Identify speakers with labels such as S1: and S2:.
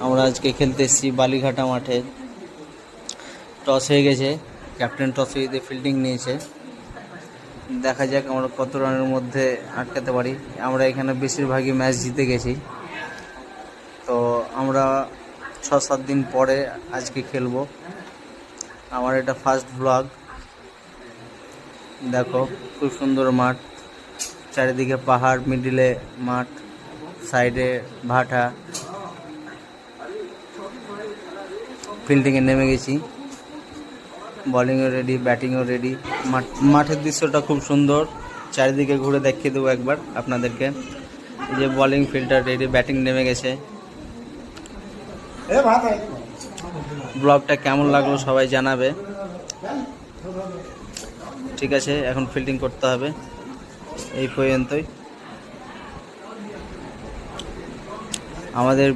S1: আমরা আজকে খেলতে এসেছি বালিঘাটা মাঠে। টস হয়ে গেছে, ক্যাপ্টেন টস হয়ে ফিল্ডিং নিয়েছে। দেখা যাক আমরা কত রানের মধ্যে আটকাতে পারি। আমরা এখানে বেশিরভাগই ম্যাচ জিতে গেছি। তো আমরা 6-7 দিন পরে আজকে খেলবো। আমার এটা ফার্স্ট ব্লগ। দেখো খুব সুন্দর মাঠ, চারিদিকে পাহাড়, মিডিলে মাঠ, সাইডে ভাটা। ফিল্ডিংয়ে নেমে গেছি, বলিংও রেডি, ব্যাটিংও রেডি। মাঠের দৃশ্যটা খুব সুন্দর, চারিদিকে ঘুরে দেখিয়ে দেবো একবার আপনাদেরকে। এই যে বলিং ফিল্ডার রেডি, ব্যাটিং নেমে গেছে। ব্লগটা কেমন লাগলো সবাই জানাবে। ঠিক আছে, এখন ফিল্ডিং করতে হবে। এই পর্যন্তই। আমাদের